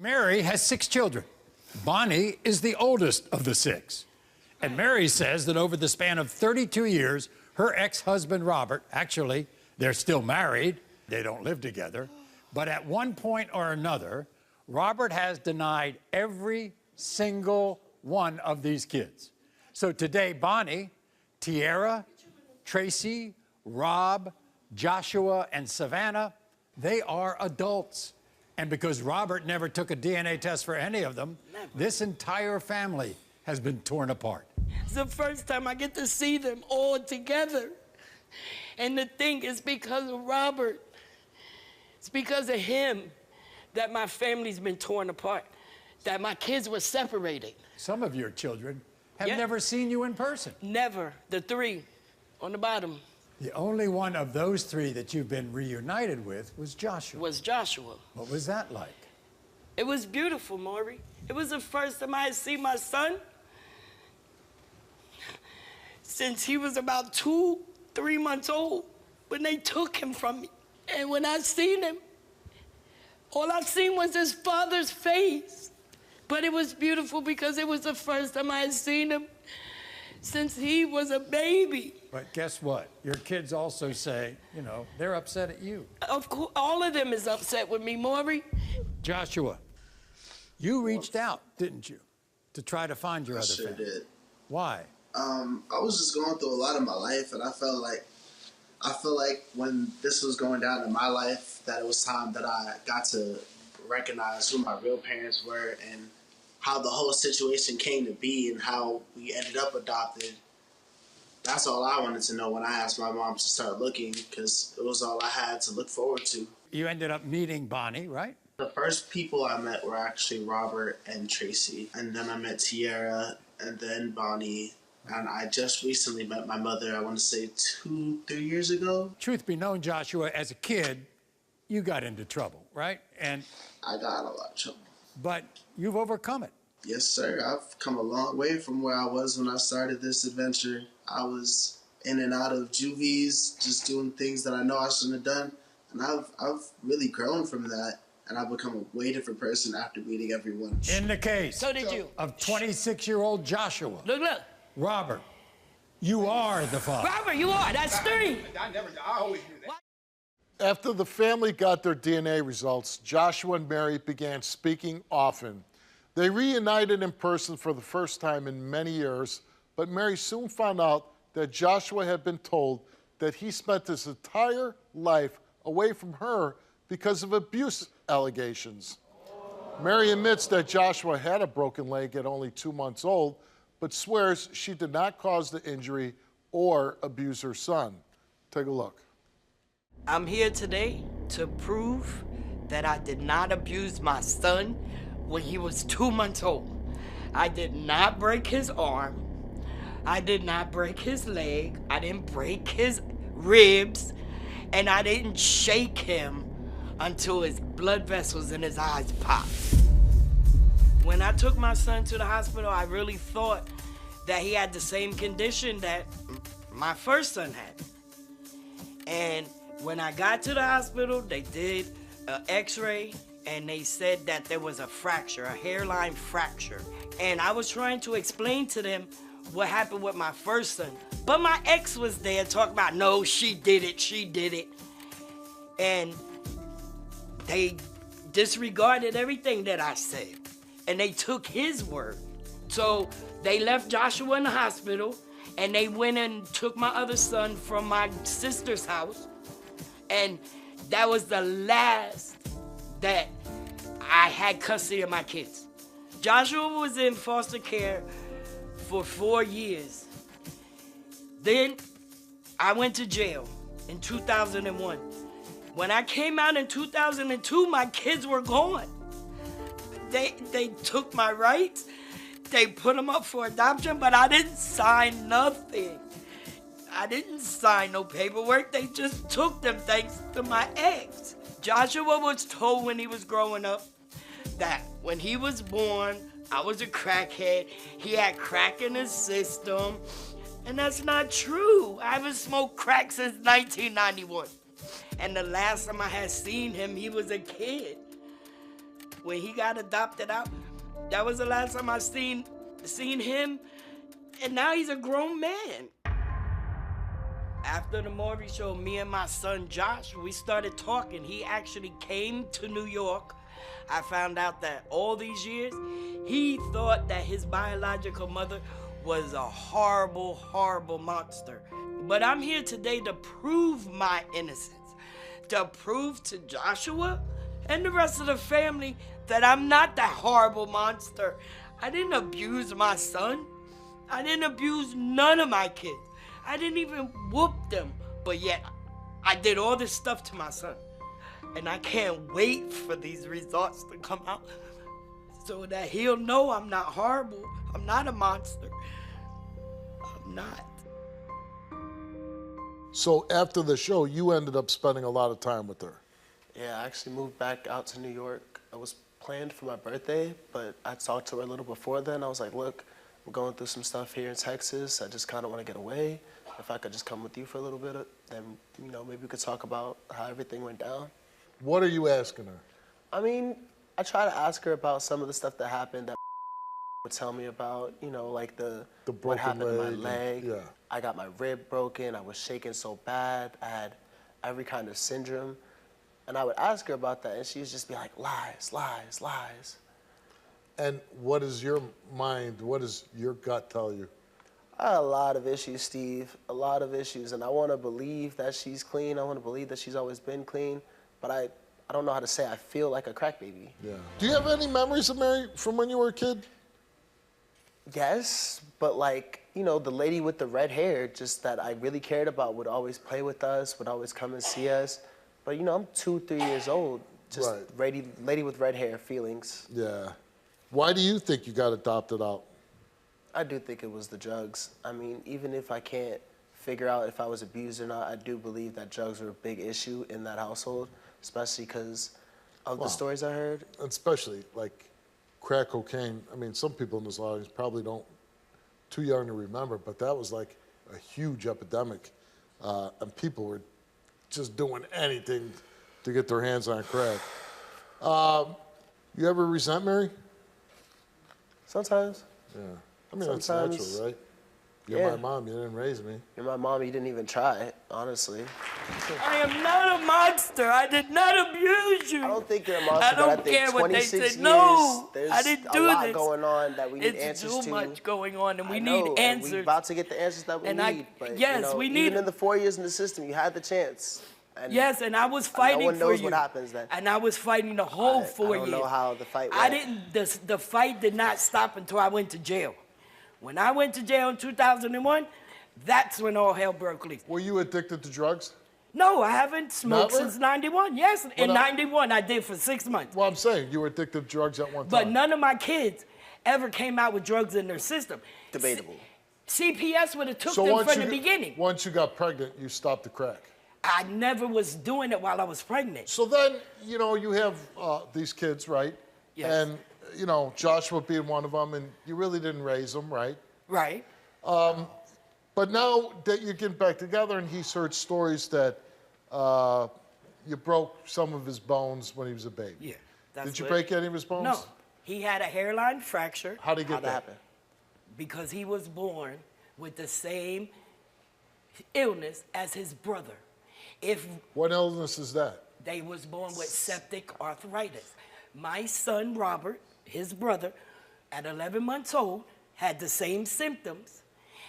Mary has 6 children. Bonnie is the oldest of the 6. And Mary says that over the span of 32 years, her ex-husband, Robert, actually, they're still married. They don't live together. But at one point or another, Robert has denied every single one of these kids. So today, Bonnie, Tiara, Tracy, Rob, Joshua, and Savannah, they are adults. And because Robert never took a DNA test for any of them, this entire family has been torn apart. It's the first time I get to see them all together. And the thing is because of Robert. It's because of him that my family's been torn apart, that my kids were separated. Some of your children have never seen you in person. Never. The 3 on the bottom. The only one of those 3 that you've been reunited with was Joshua. What was that like? It was beautiful, Maury. It was the first time I had seen my son since he was about 2, 3 months old when they took him from me. And when I seen him, all I seen was his father's face. But it was beautiful because it was the first time I had seen him since he was a baby. But guess what? Your kids also say, you know, they're upset at you. Of course, all of them is upset with me, Maury. Joshua, you reached out, didn't you, to try to find your other family? I sure did. Why? I was just going through a lot of my life, and I feel like when this was going down in my life, that it was time that I got to recognize who my real parents were and how the whole situation came to be and how we ended up adopted. That's all I wanted to know when I asked my mom to start looking, because it was all I had to look forward to. You ended up meeting Bonnie, right? The first people I met were actually Robert and Tracy, and then I met Tiara, and then Bonnie. And I just recently met my mother, I want to say 2, 3 years ago. Truth be known, Joshua, as a kid, you got into trouble, right? And I got in a lot of trouble. But you've overcome it. Yes, sir. I've come a long way from where I was when I started this adventure. I was in and out of juvies, just doing things that I know I shouldn't have done. And I've really grown from that. And I've become a way different person after meeting everyone. In the case So did you. of 26-year-old Joshua. Look. Robert, you are the father. Robert, you are. That's 3. I always knew that. After the family got their DNA results, Joshua and Mary began speaking often. They reunited in person for the first time in many years, but Mary soon found out that Joshua had been told that he spent his entire life away from her because of abuse allegations. Mary admits that Joshua had a broken leg at only 2 months old, but swears she did not cause the injury or abuse her son. Take a look. I'm here today to prove that I did not abuse my son when he was 2 months old. I did not break his arm. I did not break his leg. I didn't break his ribs. And I didn't shake him until his blood vessels in his eyes popped. When I took my son to the hospital, I really thought that he had the same condition that my first son had. And when I got to the hospital, they did an x-ray and they said that there was a fracture, a hairline fracture. And I was trying to explain to them what happened with my first son. But my ex was there talking about, no, she did it. And they disregarded everything that I said. And they took his word. So they left Joshua in the hospital and they went and took my other son from my sister's house. And that was the last that I had custody of my kids. Joshua was in foster care for 4 years. Then I went to jail in 2001. When I came out in 2002, my kids were gone. They took my rights, they put them up for adoption, but I didn't sign nothing. I didn't sign no paperwork, they just took them thanks to my ex. Joshua was told when he was growing up that when he was born, I was a crackhead, he had crack in his system, and that's not true. I haven't smoked crack since 1991. And the last time I had seen him, he was a kid. when he got adopted out, that was the last time I seen him, and now he's a grown man. After the Maury Show, me and my son Josh, we started talking. He actually came to New York. I found out that all these years, he thought that his biological mother was a horrible, horrible monster. But I'm here today to prove my innocence, to prove to Joshua and the rest of the family that I'm not that horrible monster. I didn't abuse my son. I didn't abuse none of my kids. I didn't even whoop them, but yet I did all this stuff to my son. And I can't wait for these results to come out so that he'll know I'm not horrible. I'm not a monster. I'm not. So after the show, you ended up spending a lot of time with her. Yeah, I actually moved back out to New York. It was planned for my birthday, but I talked to her a little before then. I was like, look, I'm going through some stuff here in Texas. I just kind of want to get away. If I could just come with you for a little bit, then, you know, maybe we could talk about how everything went down. What are you asking her? I mean, I try to ask her about some of the stuff that happened that would tell me about, you know, like the what broken happened to my leg, leg. yeah. I got my rib broken. I was shaking so bad. I had every kind of syndrome. And I would ask her about that, and she'd just be like, lies, lies, lies. And what is your mind, what does your gut tell you? I had a lot of issues, Steve, a lot of issues, and I want to believe that she's clean. I want to believe that she's always been clean, but I don't know how to say I feel like a crack baby. Yeah. Do you have any memories of Mary from when you were a kid? Yes, but like, you know, the lady with the red hair, just that I really cared about, would always play with us, would always come and see us. But, you know, I'm 2-3 years old, just Right. lady with red hair feelings. Yeah. Why do you think you got adopted out? I do think it was the drugs. I mean, even if I can't figure out if I was abused or not, I do believe that drugs were a big issue in that household, especially because of the stories I heard. Especially like crack cocaine. I mean, some people in this audience probably don't, too young to remember, but that was like a huge epidemic. And people were just doing anything to get their hands on crack. You ever resent Mary? Sometimes. Yeah. I mean, that's Sometimes. natural, right? You're Yeah. my mom, you didn't raise me. You're my mom, you didn't even try, honestly. I am not a monster. I did not abuse you. I don't think you're a monster, I don't but I think care what they 26 said. years, No, there's I didn't a do lot this. going on that we need It's answers too to. much going on, and we I need know, and answers. we're about to get the answers that we And need. But, yes, you know, we need even it. in the 4 years in the system, you had the chance. And Yes, and I was fighting no one for knows you. what happens then. And I was fighting the whole 4 years. I don't know how the fight I went. didn't. The fight did not stop until I went to jail. When I went to jail in 2001, that's when all hell broke loose. Were you addicted to drugs? No, I haven't smoked Never? since '91. Yes, in '91 I did for 6 months. Well, I'm saying you were addicted to drugs at one time. But none of my kids ever came out with drugs in their system. Debatable. CPS would have took So them once from you the beginning. Once you got pregnant, you stopped the crack. I never was doing it while I was pregnant. So then, you know, you have these kids, right? Yes. And, you know, Joshua being one of them, and you really didn't raise them, right? Right. But now that you're getting back together and he's heard stories that you broke some of his bones when he was a baby. Yeah. Did you break any of his bones? No. He had a hairline fracture How'd he get How'd that that? happen? because he was born with the same illness as his brother. If What illness is that? they was born with septic arthritis. My son, Robert, his brother, at 11 months old, had the same symptoms,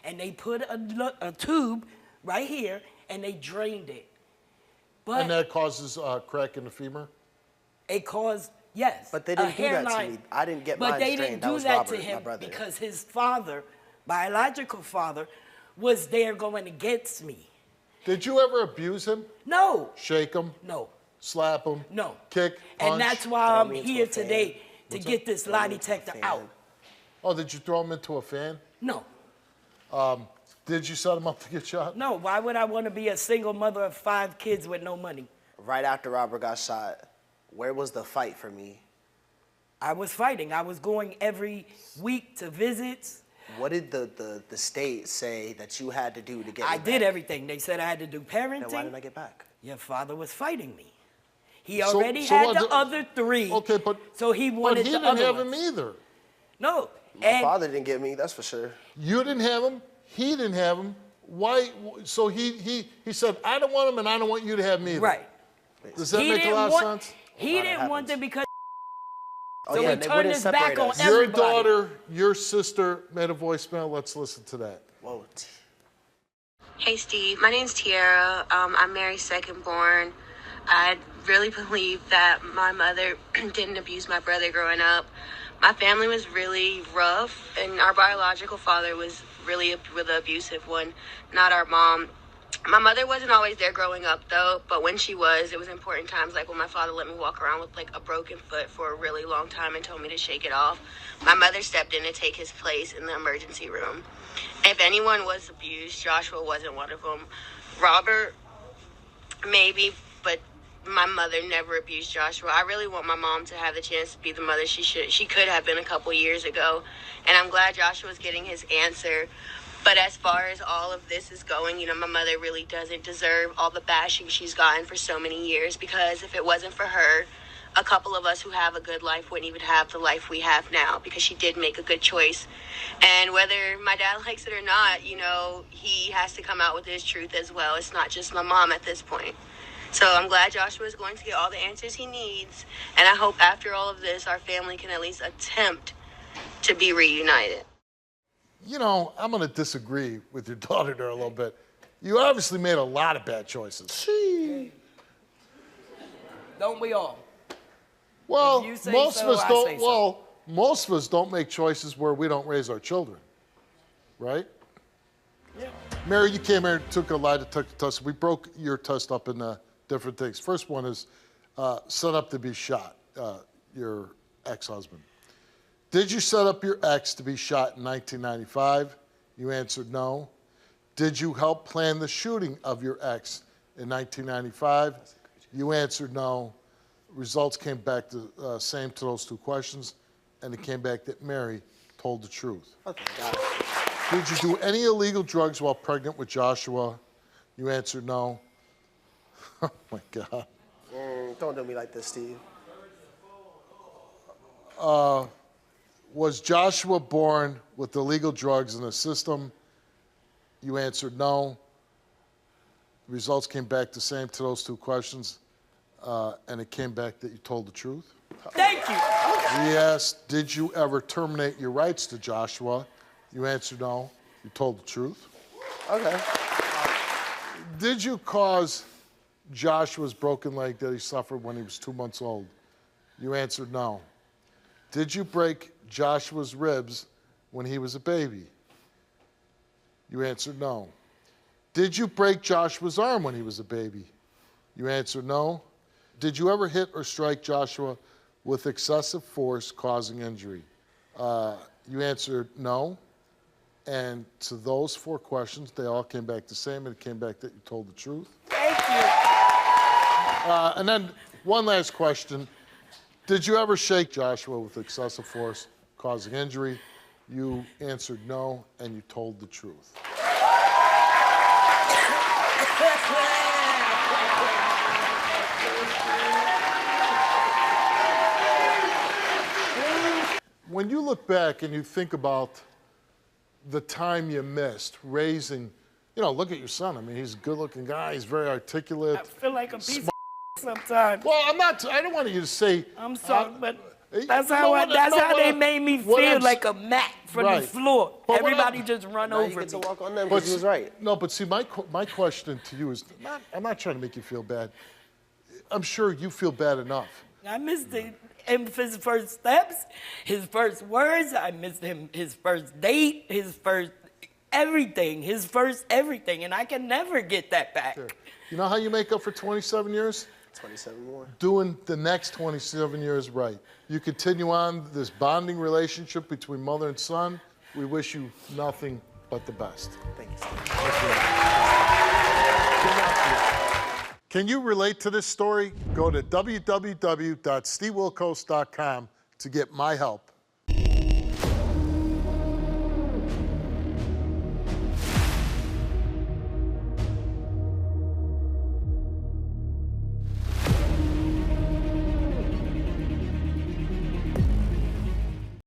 and they put a tube right here, and they drained it. But And that causes crack in the femur? it caused, yes, But they a didn't do that to hairline. me. I didn't get But mine they drained. didn't That do was that Robert, to my him brother. because his father, biological father, was there going against me. Did you ever abuse him? No, Shake him? no, Slap him? no. Kick? Punch? And that's why Throw I'm me into here a fan. today to get this lie into a detector fan. out. Oh, did you throw him into a fan? No, Did you set him up to get shot? no. Why would I want to be a single mother of 5 kids with no money? Right after Robert got shot, where was the fight for me? I was fighting. I was going every week to visits. What did the state say that you had to do to get I me did back? everything. They said I had to do parenting. Then why didn't I get back? Your father was fighting me. He already had the other 3. Okay, but so he wanted the other But he didn't have ones. him either. No. My father didn't get me, that's for sure. You didn't have him. He didn't have him. Why? So he said, I don't want him, and I don't want you to have me either. Right. Does that make a lot of sense? He didn't want them because. Oh, So yeah, he they turned wouldn't his back separate on us. everybody. Your daughter, your sister made a voicemail. Let's listen to that. Whoa. Hey Steve, my name's Tiara. I'm Mary's second born. I really believe that my mother didn't abuse my brother growing up. My family was really rough, and our biological father was really the abusive one, not our mom. My mother wasn't always there growing up though, but when she was, it was important times, like when my father let me walk around with like a broken foot for a really long time and told me to shake it off. My mother stepped in to take his place in the emergency room. If anyone was abused, Joshua wasn't one of them. Robert, maybe, but my mother never abused Joshua. I really want my mom to have the chance to be the mother she could have been a couple years ago. And I'm glad Joshua's getting his answer. But as far as all of this is going, you know, my mother really doesn't deserve all the bashing she's gotten for so many years, because if it wasn't for her, a couple of us who have a good life wouldn't even have the life we have now, because she did make a good choice. And whether my dad likes it or not, you know, he has to come out with his truth as well. It's not just my mom at this point. So I'm glad Joshua is going to get all the answers he needs. And I hope after all of this, our family can at least attempt to be reunited. You know, I'm going to disagree with your daughter there a little bit. You obviously made a lot of bad choices. Don't we all? Well, If you say most so, of us I don't. say so. Well, most of us don't make choices where we don't raise our children, right? Yeah. Mary, you came here and took a lie detector test. We broke your test up into different things. First one is set up to be shot, your ex-husband. Did you set up your ex to be shot in 1995? You answered no. Did you help plan the shooting of your ex in 1995? You answered no. Results came back the same to those 2 questions, and it came back that Mary told the truth. Okay, got it. Did you do any illegal drugs while pregnant with Joshua? You answered no. Oh my God. Don't do me like this, Steve. Was Joshua born with illegal drugs in the system? You answered no. The results came back the same to those 2 questions, and it came back that you told the truth. Thank you. We asked, did you ever terminate your rights to Joshua? You answered no. You told the truth. Okay. Did you cause Joshua's broken leg that he suffered when he was 2 months old? You answered no. Did you break Joshua's ribs when he was a baby? You answered no. Did you break Joshua's arm when he was a baby? You answered no. Did you ever hit or strike Joshua with excessive force causing injury? You answered no. And to those 4 questions, they all came back the same, and it came back that you told the truth. Thank you. And then one last question. Did you ever shake Joshua with excessive force causing injury? You answered no, and you told the truth. When you look back and you think about the time you missed raising, you know, look at your son. I mean, he's a good-looking guy. He's very articulate. I feel like a piece of sometimes. Well, I don't want you to say. I'm sorry, but that's you know how what- that's no, how what they I'm- made me what feel, I'm like a mat from Right. the floor. But what Everybody I'm- just run Now you over get to me. walk on them because he was right. No, but see, my question to you is, I'm not trying to make you feel bad. I'm sure you feel bad enough. I missed his first steps, his first words. I missed his first date, his first everything, and I can never get that back. Sure. You know how you make up for 27 years? 27 more. Doing the next 27 years right. You continue on this bonding relationship between mother and son. We wish you nothing but the best. Thank you, Steve. Can you relate to this story? Go to www.stevewilkos.com to get my help